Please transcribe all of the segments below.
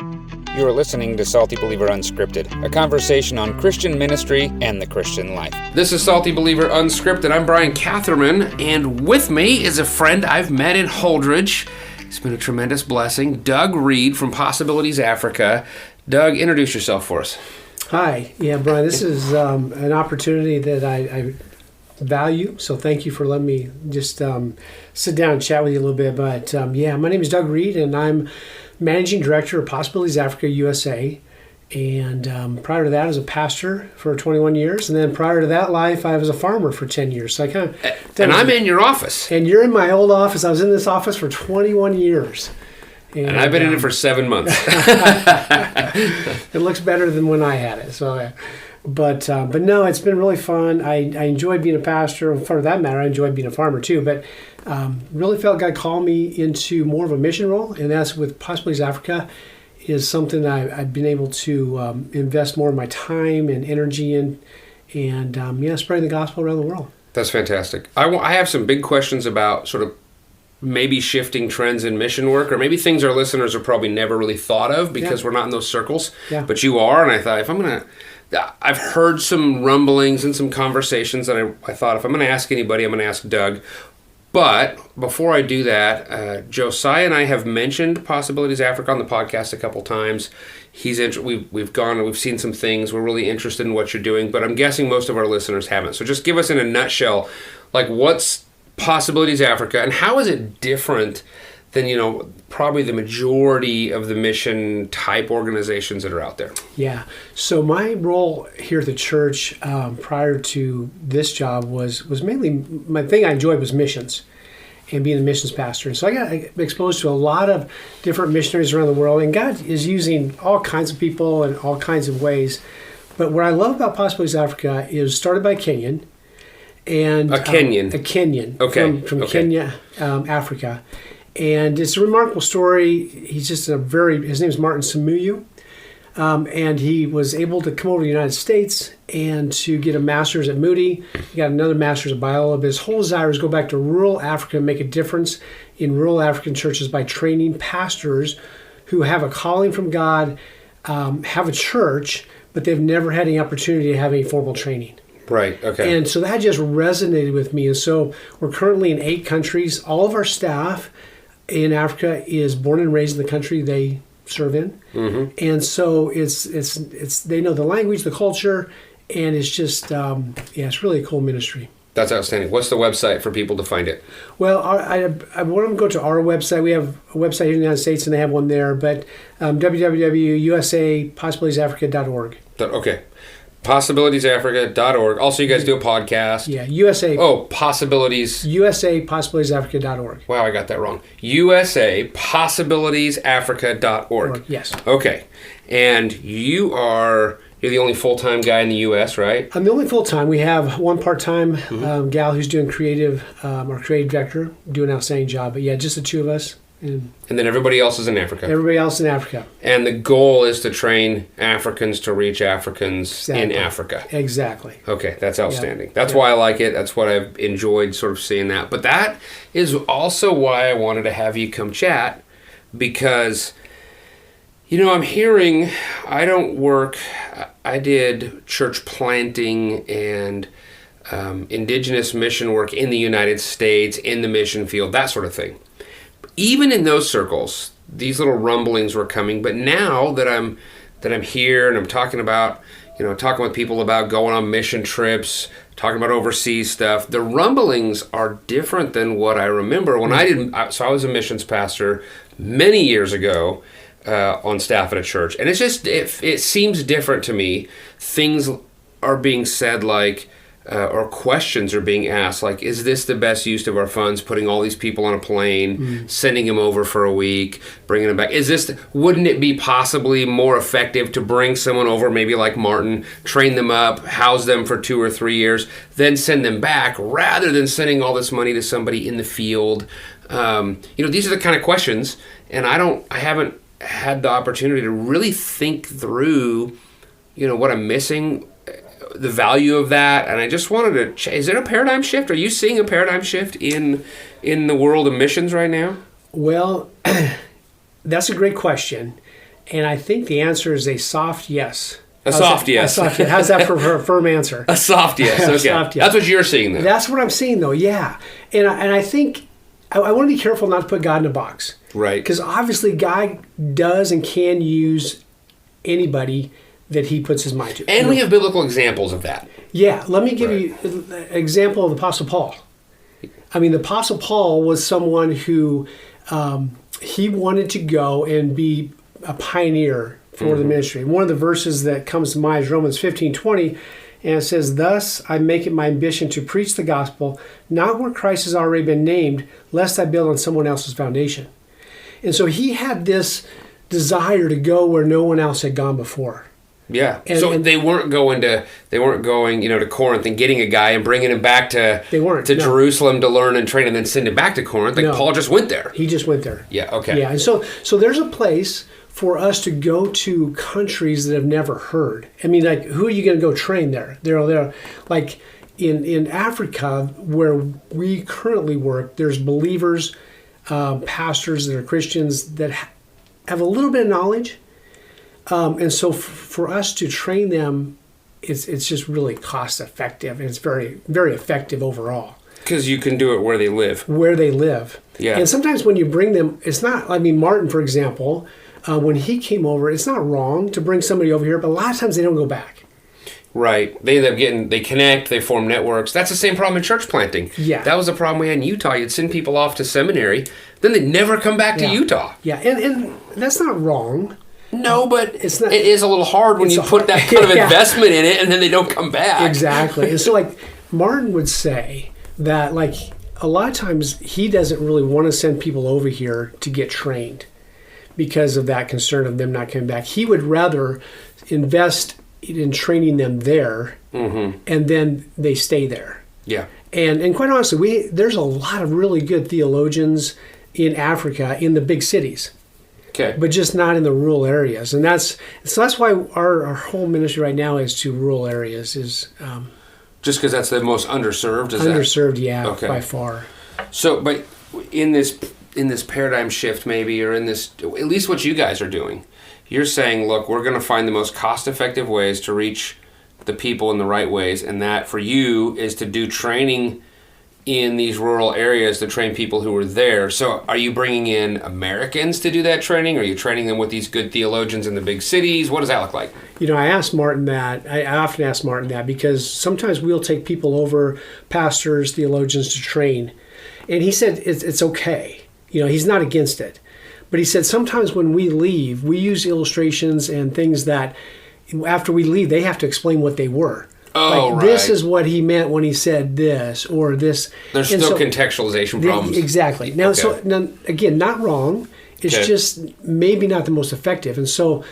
You are listening to Salty Believer Unscripted, a conversation on Christian ministry and the Christian life. This is Salty Believer Unscripted. I'm Brian Catherman, and with me is a friend I've met in Holdridge. It's been a tremendous blessing. Doug Reed from Possibilities Africa. Doug, introduce yourself for us. Hi. Yeah, Brian, this is an opportunity that I value, so thank you for letting me just sit down and chat with you a little bit. But my name is Doug Reed, and I'm Managing Director of Possibilities Africa USA. And prior to that, I was a pastor for 21 years. And then prior to that life, I was a farmer for 10 years. So I kind of... And I'm in your office. And you're in my old office. I was in this office for 21 years. And I've been in it for 7 months. It looks better than when I had it. So, but no, it's been really fun. I enjoyed being a pastor. For that matter, I enjoyed being a farmer too. But really felt God called me into more of a mission role, and that's with Possibilities Africa. Is something I've been able to invest more of my time and energy in, and spreading the gospel around the world. That's fantastic. I have some big questions about sort of maybe shifting trends in mission work, or maybe things our listeners have probably never really thought of because we're not in those circles. Yeah. But you are, and I thought I've heard some rumblings and some conversations, and I thought if I'm going to ask anybody, I'm going to ask Doug. But before I do that, Josiah and I have mentioned Possibilities Africa on the podcast a couple times. We've seen some things. We're really interested in what you're doing, but I'm guessing most of our listeners haven't. So just give us in a nutshell, like what's Possibilities Africa, and how is it different than probably the majority of the mission type organizations that are out there? Yeah. So my role here at the church prior to this job was mainly, my thing I enjoyed was missions and being a missions pastor. And so I got exposed to a lot of different missionaries around the world, and God is using all kinds of people in all kinds of ways. But what I love about Possibilities Africa is started by a Kenyan. And a Kenyan. Okay. From Kenya, Africa. And it's a remarkable story. He's just his name is Martin Samuyu. And he was able to come over to the United States and to get a master's at Moody. He got another master's at Biola. But his whole desire is to go back to rural Africa and make a difference in rural African churches by training pastors who have a calling from God, have a church, but they've never had any opportunity to have any formal training. Right, okay. And so that just resonated with me. And so we're currently in 8 countries. All of our staff in Africa is born and raised in the country they serve in. Mm-hmm. And so it's they know the language, the culture, and it's just, it's really a cool ministry. That's outstanding. What's the website for people to find it? Well, I want them to go to our website. We have a website here in the United States, and they have one there, but www.usapossibilitiesafrica.org. Okay. Possibilitiesafrica.org. Also, you guys do a podcast. Yeah, USA. Oh, Possibilities. USApossibilitiesafrica.org. Wow, I got that wrong. USApossibilitiesafrica.org. Yes. Okay. And you're the only full-time guy in the U.S., right? I'm the only full-time. We have one part-time gal who's doing creative, our creative director, doing an outstanding job. But yeah, just the two of us. And then everybody else is in Africa. Everybody else in Africa. And the goal is to train Africans to reach Africans in Africa. Exactly. Okay, that's outstanding. That's why I like it. That's what I've enjoyed sort of seeing that. But that is also why I wanted to have you come chat, because, I'm hearing, I did church planting and indigenous mission work in the United States, in the mission field, that sort of thing. Even in those circles, these little rumblings were coming. But now that I'm here and I'm talking with people about going on mission trips, talking about overseas stuff, the rumblings are different than what I remember when I was a missions pastor many years ago on staff at a church, and it's just it seems different to me. Things are being said like. Or questions are being asked, like, is this the best use of our funds, putting all these people on a plane, sending them over for a week, bringing them back? Wouldn't it be possibly more effective to bring someone over, maybe like Martin, train them up, house them for 2 or 3 years, then send them back, rather than sending all this money to somebody in the field? These are the kind of questions, and I haven't had the opportunity to really think through, what I'm missing, the value of that, and I just wanted to is it a paradigm shift? Are you seeing a paradigm shift in the world of missions right now? Well, that's a great question. And I think the answer is a soft yes. A soft yes. A soft yes. How's that for a firm answer? A soft yes. Okay. Soft yes. That's what you're seeing, though. That's what I'm seeing, though. Yeah, and I think I want to be careful not to put God in a box, right? Because obviously God does and can use anybody that He puts His mind to. And we have biblical examples of that. Yeah, let me give you an example of the Apostle Paul. I mean, the Apostle Paul was someone who he wanted to go and be a pioneer for the ministry. One of the verses that comes to mind is Romans 15:20, and it says, "Thus I make it my ambition to preach the gospel, not where Christ has already been named, lest I build on someone else's foundation." And so he had this desire to go where no one else had gone before. Yeah. So they weren't going, to Corinth and getting a guy and bringing him back to Jerusalem to learn and train and then send him back to Corinth. Paul just went there. He just went there. Yeah. Okay. Yeah. And so there's a place for us to go to countries that have never heard. I mean, like, who are you going to go train there? They're like in Africa, where we currently work, there's believers, pastors that are Christians that have a little bit of knowledge. And so for us to train them, it's just really cost effective, and it's very, very effective overall. Because you can do it where they live. Where they live. Yeah. And sometimes when you bring them, it's not, I mean, Martin, for example, when he came over, it's not wrong to bring somebody over here, but a lot of times they don't go back. Right. They end up they connect, they form networks. That's the same problem in church planting. Yeah. That was the problem we had in Utah. You'd send people off to seminary, then they'd never come back to Utah. Yeah, and that's not wrong. No, but it is a little hard when you put that kind of investment in it and then they don't come back. Exactly. And so, like, Martin would say that, like, a lot of times he doesn't really want to send people over here to get trained because of that concern of them not coming back. He would rather invest in training them there, and then they stay there. Yeah. And quite honestly, there's a lot of really good theologians in Africa in the big cities. Okay. But just not in the rural areas. And that's why our whole ministry right now is to rural areas. Is just because that's the most underserved? Underserved, by far. So, but in this paradigm shift maybe, or in this, at least what you guys are doing, you're saying, look, we're going to find the most cost-effective ways to reach the people in the right ways, and that for you is to do training in these rural areas to train people who are there. So are you bringing in Americans to do that training? Are you training them with these good theologians in the big cities? What does that look like? I asked Martin that. I often ask Martin that because sometimes we'll take people over, pastors, theologians, to train. And he said it's okay. He's not against it. But he said sometimes when we leave, we use illustrations and things that after we leave, they have to explain what they were. Oh, right. This is what he meant when he said this or this. There's still contextualization problems. Exactly. Now, now, again, not wrong. It's just maybe not the most effective. And so,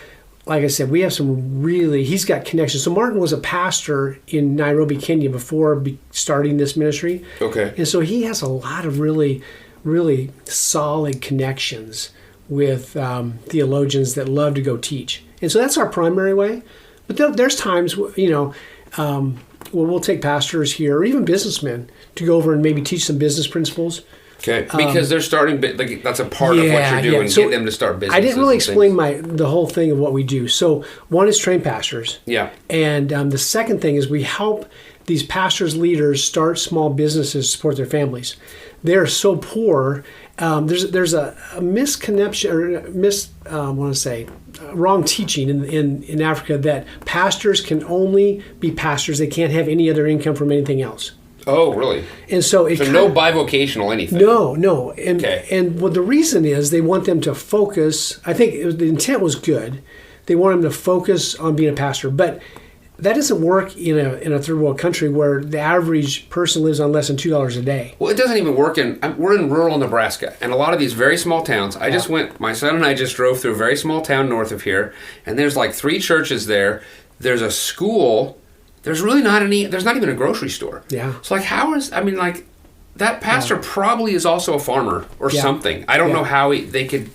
like I said, we have he's got connections. So Martin was a pastor in Nairobi, Kenya before starting this ministry. Okay. And so he has a lot of really, really solid connections with theologians that love to go teach. And so that's our primary way. But there's times, we'll take pastors here or even businessmen to go over and maybe teach some business principles. Okay, because they're starting, that's a part of what you're doing, so get them to start businesses. I didn't really explain the whole thing of what we do. So one is train pastors. Yeah. And the second thing is we help these pastors, leaders start small businesses to support their families. They're so poor. There's a misconception or wrong teaching in Africa that pastors can only be pastors. They can't have any other income from anything else. Oh, really? And so no bivocational anything. No. And what the reason is they want them to focus. I think the intent was good. They want them to focus on being a pastor, but that doesn't work in a third world country where the average person lives on less than $2 a day. Well, it doesn't even work we're in rural Nebraska, and a lot of these very small towns. My son and I just drove through a very small town north of here, and there's like 3 churches there. There's a school. There's really there's not even a grocery store. Yeah. So that pastor probably is also a farmer or something. I don't know how they could.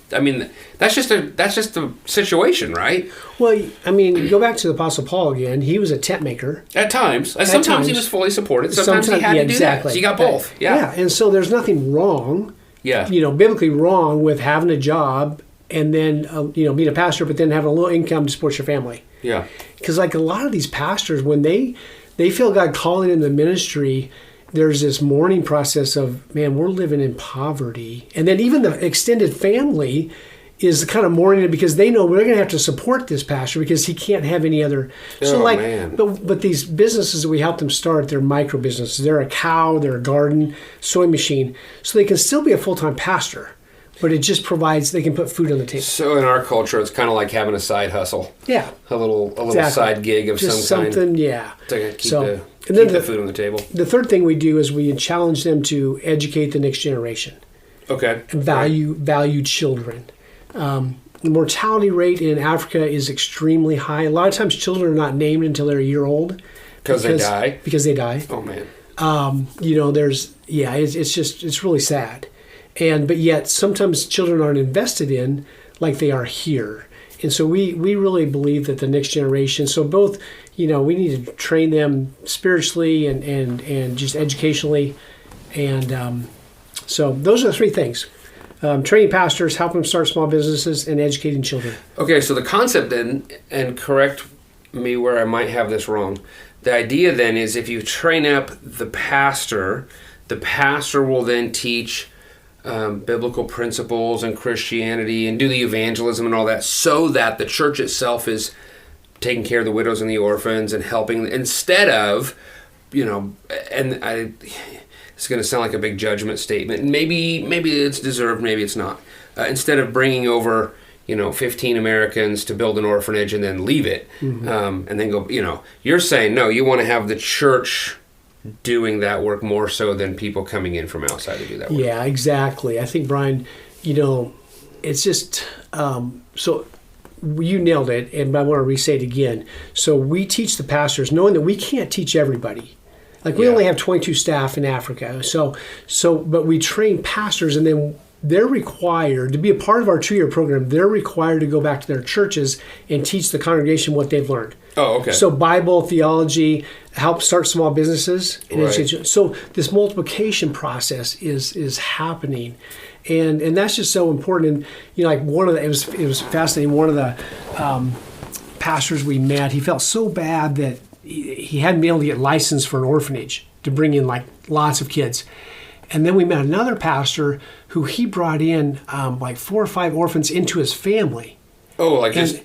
That's just a situation, right? Well, go back to the Apostle Paul again. He was a tent maker. At times. Sometimes he was fully supported. Sometimes he had to do that. So he got both. Yeah. And so there's nothing wrong. Yeah. Biblically wrong with having a job and then being a pastor, but then having a little income to support your family. Yeah. Because like a lot of these pastors, when they feel God calling in the ministry, there's this mourning process of, man, we're living in poverty. And then even the extended family is kind of mourning it because they know we're going to have to support this pastor because he can't have any other. Man. But these businesses that we help them start, they're micro businesses. They're a cow, they're a garden, sewing machine. So they can still be a full-time pastor, but it just provides, they can put food on the table. So in our culture, it's kind of like having a side hustle. Yeah. A little side gig of just some kind. Something, yeah. To keep the food on the table. The third thing we do is we challenge them to educate the next generation. Okay. And value children. The mortality rate in Africa is extremely high. A lot of times children are not named until they're a year old. Because they die? Because they die. Oh, man. It's really sad. But yet sometimes children aren't invested in like they are here. And so we really believe that the next generation, so both, we need to train them spiritually and just educationally. And so those are the three things. Training pastors, helping them start small businesses, and educating children. Okay, so the concept then, and correct me where I might have this wrong, the idea then is if you train up the pastor will then teach biblical principles and Christianity and do the evangelism and all that so that the church itself is taking care of the widows and the orphans and helping instead of, it's going to sound like a big judgment statement. Maybe it's deserved, maybe it's not. Instead of bringing over, 15 Americans to build an orphanage and then leave it, and then go, you're saying, no, you want to have the church doing that work more so than people coming in from outside to do that work. Yeah, exactly. I think, Brian, it's just, so you nailed it, and I want to re-say it again. So we teach the pastors, knowing that we can't teach everybody. Like we only have 22 staff in Africa. But we train pastors, and then they're required to be a part of our 2-year program. They're required to go back to their churches and teach the congregation what they've learned. Oh, okay. So Bible, theology, help start small businesses. Right. So this multiplication process is happening. And that's just so important. And like it was fascinating. One of the pastors we met, he felt so bad that he hadn't been able to get licensed for an orphanage to bring in like lots of kids. And then we met another pastor who he brought in like 4 or 5 orphans into his family. Oh, like just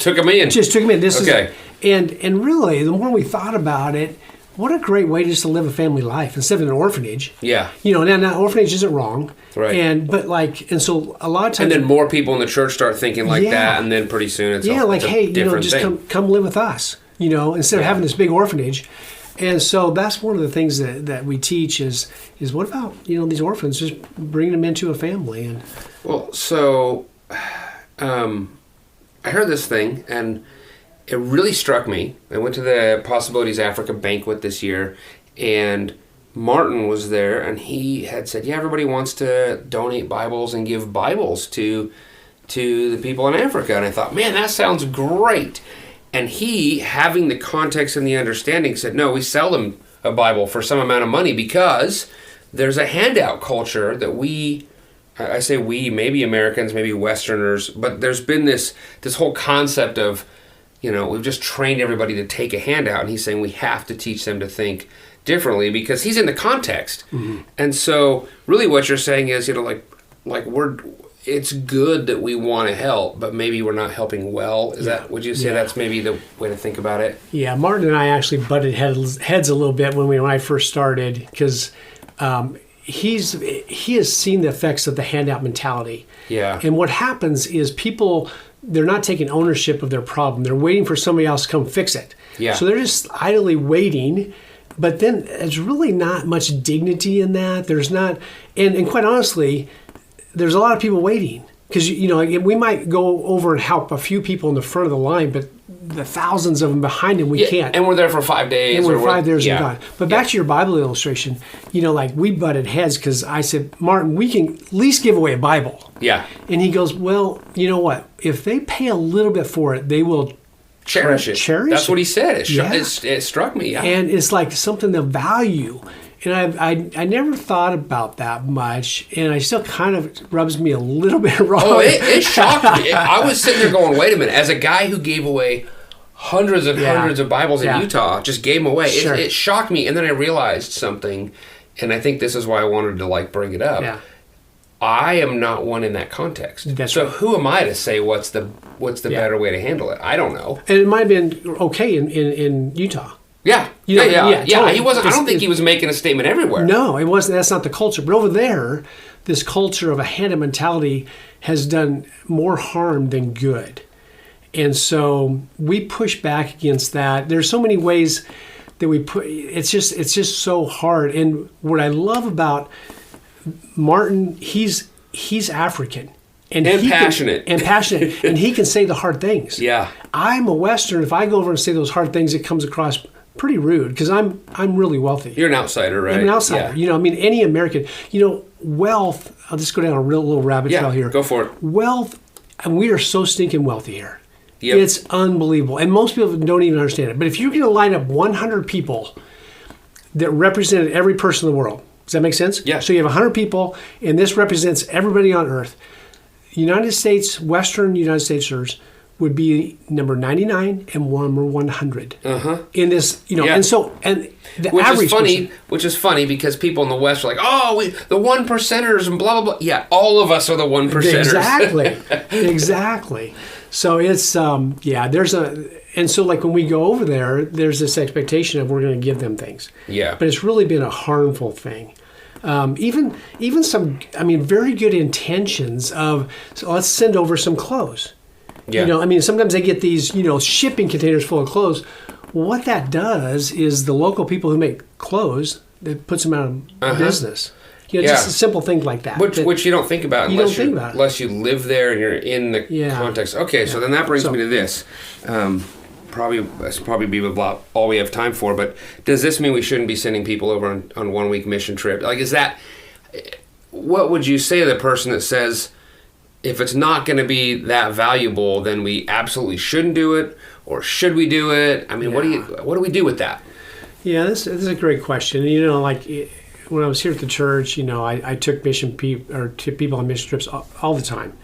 took them in. Just took them in. Okay. And really, the more we thought about it, what a great way just to live a family life instead of an orphanage. Yeah. Now orphanage isn't wrong. Right. And so a lot of times. And then more people in the church start thinking like that, and then pretty soon it's hey, different thing. come live with us. Instead of having this big orphanage. And so that's one of the things that we teach is what about, these orphans, just bringing them into a family. And well, so I heard this thing, and it really struck me. I went to the Possibilities Africa banquet this year, and Martin was there, and he had said, everybody wants to donate Bibles and give Bibles to the people in Africa. And I thought, man, that sounds great. And he, having the context and the understanding, said, no, we sell them a Bible for some amount of money because there's a handout culture that I say we, maybe Americans, maybe Westerners, but there's been this whole concept of, we've just trained everybody to take a handout. And he's saying we have to teach them to think differently because he's in the context. Mm-hmm. And so really what you're saying is, it's good that we want to help, but maybe we're not helping well. Would you say that's maybe the way to think about it? Yeah, Martin and I actually butted heads a little bit when I first started because he has seen the effects of the handout mentality. Yeah. And what happens is people, they're not taking ownership of their problem. They're waiting for somebody else to come fix it. Yeah. So they're just idly waiting. But then there's really not much dignity in that. There's not, and quite honestly, there's a lot of people waiting because, we might go over and help a few people in the front of the line, but the thousands of them behind them, we can't. And we're there for 5 days. And we're 5 days and gone. But back to your Bible illustration, we butted heads because I said, Martin, we can at least give away a Bible. Yeah. And he goes, well, you know what? If they pay a little bit for it, they will cherish it. Cherish That's it. what he said. It struck me. Yeah. And it's like something to value. And I never thought about that much, and I still kind of rubs me a little bit wrong. Oh, it shocked me. I was sitting there going, wait a minute. As a guy who gave away hundreds and hundreds of Bibles in Utah, just gave them away. Sure. It shocked me, and then I realized something, and I think this is why I wanted to bring it up. Yeah. I am not one in that context. That's so right. Who am I to say what's the better way to handle it? I don't know. And it might have been okay in Utah. Yeah. Totally. He wasn't. I don't think he was making a statement everywhere. No, it wasn't. That's not the culture. But over there, this culture of a hand-up mentality has done more harm than good. And so we push back against that. There's so many ways that we put. It's just so hard. And what I love about Martin, he's African. And passionate. And he can say the hard things. Yeah. I'm a Western. If I go over and say those hard things, it comes across pretty rude because I'm really wealthy. You're an outsider, right? I'm an outsider. Yeah. Any American, wealth, I'll just go down a little rabbit trail here. Go for it. Wealth, and we are so stinking wealthy here. Yep. It's unbelievable. And most people don't even understand it. But if you're going to line up 100 people that represented every person in the world, does that make sense? Yeah. So you have 100 people, and this represents everybody on earth. United States, Western United Statesers would be number 99 and number 100 in this, and the average which is funny because people in the West are like, the one percenters and blah blah blah. Yeah, all of us are the one percenters. Exactly. So it's and so when we go over there, there's this expectation of we're going to give them things. Yeah. But it's really been a harmful thing. Even some, very good intentions of, so let's send over some clothes. Yeah. Sometimes they get these, shipping containers full of clothes. What that does is the local people who make clothes, that puts them out of business. Just a simple thing like that. Which you don't think about unless you live there and you're in the context. Okay, so then that brings me to this. That's probably be about all we have time for, but does this mean we shouldn't be sending people over on 1 week mission trip? What would you say to the person that says, if it's not going to be that valuable, then we absolutely shouldn't do it, or should we do it? What do we do with that? Yeah, this is a great question. When I was here at the church, I took people on mission trips all the time,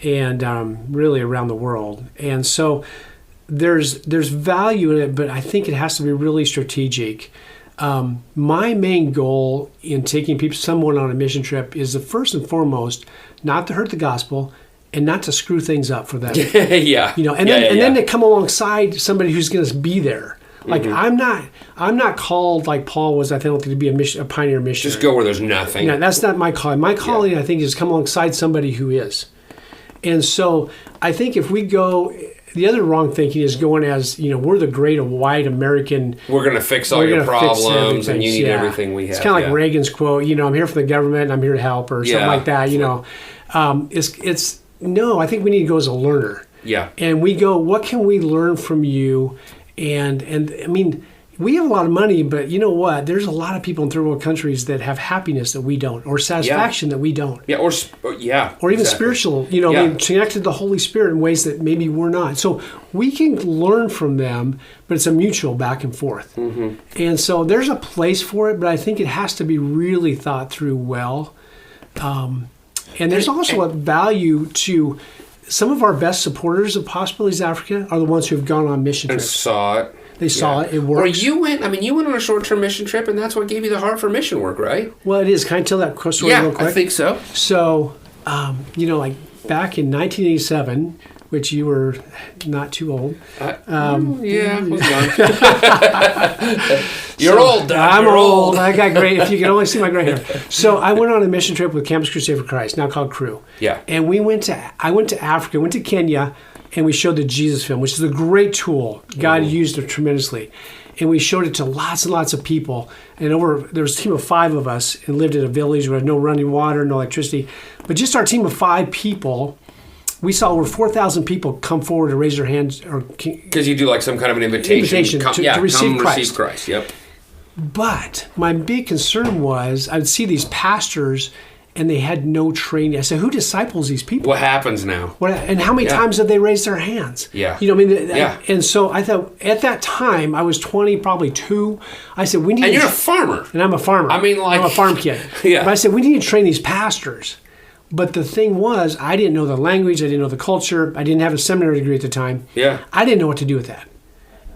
and really around the world. And so there's value in it, but I think it has to be really strategic. My main goal in taking someone on a mission trip is to first and foremost not to hurt the gospel and not to screw things up for them. Then to come alongside somebody who's going to be there. I'm not called like Paul was, I think, to be a pioneer missionary. Just go where there's nothing. No, that's not my calling. My calling, I think, is come alongside somebody who is. And so I think if we go, the other wrong thinking is going as, we're the great white American. We're going to fix all your problems and you need everything we have. It's kind of like Reagan's quote, I'm here for the government and I'm here to help, or something like that, No, I think we need to go as a learner. Yeah. And we go, what can we learn from you? And we have a lot of money, but you know what? There's a lot of people in third world countries that have happiness that we don't, or satisfaction that we don't. Yeah, or even spiritual, connected to the Holy Spirit in ways that maybe we're not. So we can learn from them, but it's a mutual back and forth. Mm-hmm. And so there's a place for it, but I think it has to be really thought through well. And there's also a value to some of our best supporters of Possibilities Africa are the ones who have gone on mission trips. And saw it. They saw it. It works. Or you went on a short-term mission trip, and that's what gave you the heart for mission work, right? Well, it is. Can I tell that story real quick? Yeah, I think so. So, back in 1987, which you were not too old. I was young. You're old, Doug. I'm old. I got gray. If you can only see my gray hair. So I went on a mission trip with Campus Crusade for Christ, now called Crew. Yeah. And I went to Africa, went to Kenya, and we showed the Jesus film, which is a great tool. God used it tremendously. And we showed it to lots and lots of people. And there was a team of 5 of us and lived in a village where had no running water, no electricity. But just our team of 5 people, we saw over 4,000 people come forward to raise their hands. Because you do some kind of an invitation to receive Christ. Receive Christ, yep. But my big concern was I would see these pastors and they had no training. I said, who disciples these people? What happens now? And how many times did they raise their hands? Yeah. You know, I mean, and so I thought at that time, I was 20, probably 2. I said, we need And you're a farmer. And I'm a farmer. I mean, like... I'm a farm kid. Yeah. But I said, we need to train these pastors. But the thing was, I didn't know the language. I didn't know the culture. I didn't have a seminary degree at the time. Yeah. I didn't know what to do with that.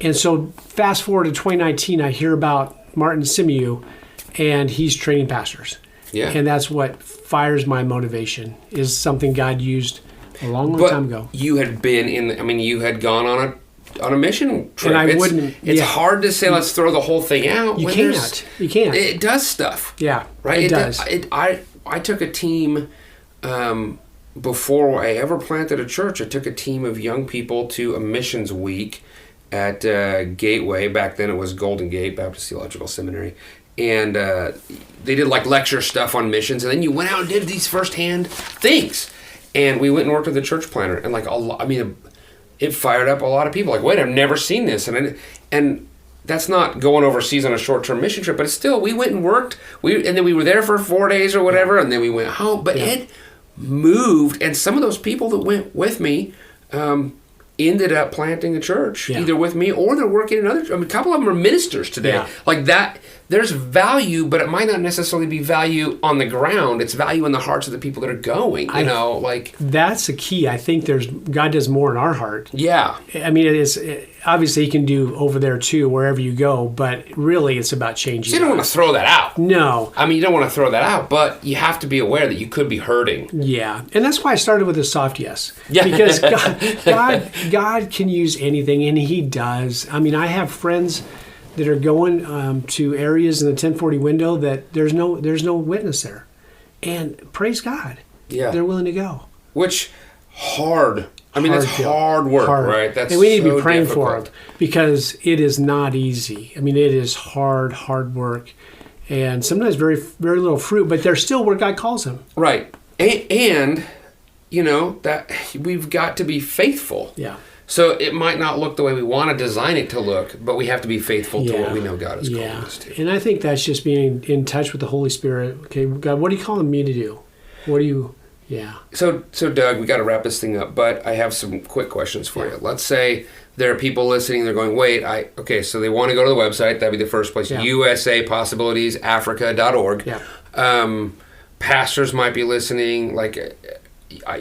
And so fast forward to 2019, I hear about Martin Simeou, and he's training pastors. Yeah. And that's what fires my motivation, is something God used a long time ago. You had been you had gone on a mission trip. And it's hard to say, let's throw the whole thing out. You can't. It does stuff. Yeah. Right? It does. I took a team, before I ever planted a church, I took a team of young people to a missions week at Gateway. Back then it was Golden Gate Baptist Theological Seminary. And they did like lecture stuff on missions, and then you went out and did these firsthand things. And we went and worked with the church planter, and it fired up a lot of people. Like, wait, I've never seen this, and that's not going overseas on a short-term mission trip, but it's still, we went and worked. And then we were there for 4 days or whatever, and then we went home. But it moved, and some of those people that went with me ended up planting a church, either with me or they're working in other. A couple of them are ministers today. Like that. There's value, but it might not necessarily be value on the ground. It's value in the hearts of the people that are going. That's the key. I think God does more in our heart. Yeah. I mean, obviously He can do over there too, wherever you go. But really, it's about changing. So you don't want to throw that out. No. I mean, you don't want to throw that out, but you have to be aware that you could be hurting. Yeah, and that's why I started with a soft yes. Yeah. Because God can use anything, and He does. I mean, I have friends that are going to areas in the 1040 window that there's no witness there, and praise God, they're willing to go. Which hard. I mean, that's hard work, right? And we need to be praying for it, because it is not easy. I mean, it is hard work, and sometimes very, very little fruit, but they're still where God calls them. Right, and that we've got to be faithful. Yeah. So it might not look the way we want to design it to look, but we have to be faithful to what we know God is calling us to. And I think that's just being in touch with the Holy Spirit. Okay, God, what are you calling me to do? What are you... Yeah. So Doug, we got to wrap this thing up, but I have some quick questions for you. Let's say there are people listening, they're going, so they want to go to the website, that'd be the first place, usapossibilitiesafrica.org. Yeah. Pastors might be listening,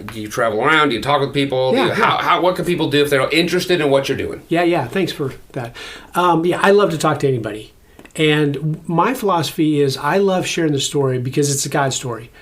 do you travel around? Do you talk with people? What can people do if they're interested in what you're doing? Yeah. Thanks for that. I love to talk to anybody. And my philosophy is I love sharing the story because it's a God story.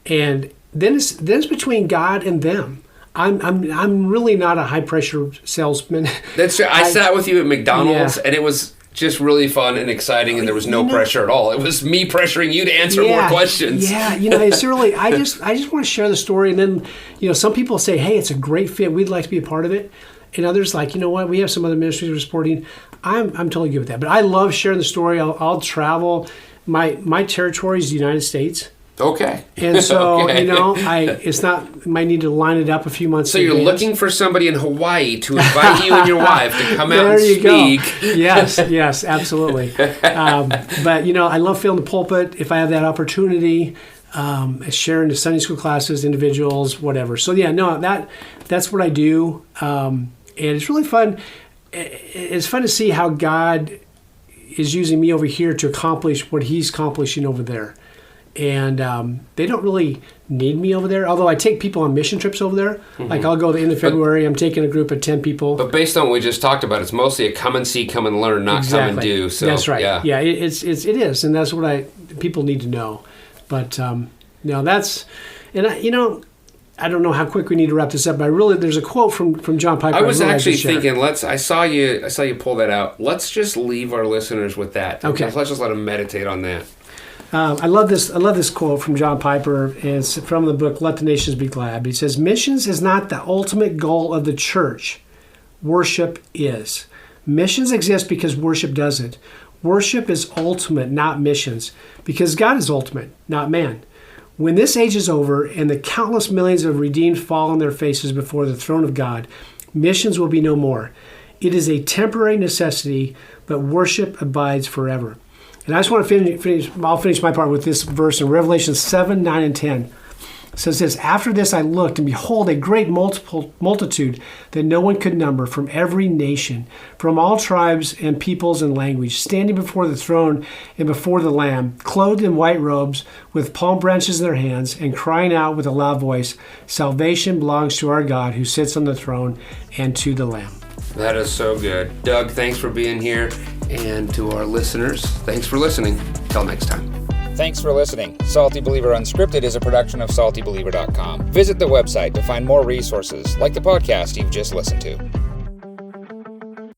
And then it's between God and them. I'm really not a high pressure salesman. That's true. I sat with you at McDonald's and it was just really fun and exciting, and there was no pressure at all. It was me pressuring you to answer more questions. Yeah, it's really, I just want to share the story, and then, some people say, hey, it's a great fit, we'd like to be a part of it. And others like, you know what, we have some other ministries we're supporting. I'm totally good with that. But I love sharing the story. I'll travel. My territory is the United States. Okay. And so, it's not, might need to line it up a few months. So you're looking for somebody in Hawaii to invite you and your wife to come out and speak. Go. Yes, absolutely. But, I love filling the pulpit if I have that opportunity, sharing the Sunday school classes, individuals, whatever. So, that's what I do. And it's really fun. It's fun to see how God is using me over here to accomplish what He's accomplishing over there. And they don't really need me over there, although I take people on mission trips over there. Mm-hmm. Like I'll go at the end of February, I'm taking a group of 10 people. But based on what we just talked about, it's mostly a come and see, come and learn, not come and do. So that's right. Yeah, it is, and that's what people need to know. But that's, and I don't know how quick we need to wrap this up, but there's a quote from John Piper. I was actually thinking, I saw you pull that out. Let's just leave our listeners with that. Okay. Let's just let them meditate on that. I love this quote from John Piper, and it's from the book Let the Nations Be Glad. He says, missions is not the ultimate goal of the church. Worship is. Missions exist because worship doesn't. Worship is ultimate, not missions, because God is ultimate, not man. When this age is over and the countless millions of redeemed fall on their faces before the throne of God, missions will be no more. It is a temporary necessity, but worship abides forever. And I just want to finish. I'll finish my part with this verse in Revelation 7, 9, and 10. It says this, "After this I looked, and behold, a great multitude that no one could number, from every nation, from all tribes and peoples and language, standing before the throne and before the Lamb, clothed in white robes, with palm branches in their hands, and crying out with a loud voice, 'Salvation belongs to our God who sits on the throne and to the Lamb.'" That is so good. Doug, thanks for being here. And to our listeners, thanks for listening. Till next time. Thanks for listening. Salty Believer Unscripted is a production of SaltyBeliever.com. Visit the website to find more resources like the podcast you've just listened to.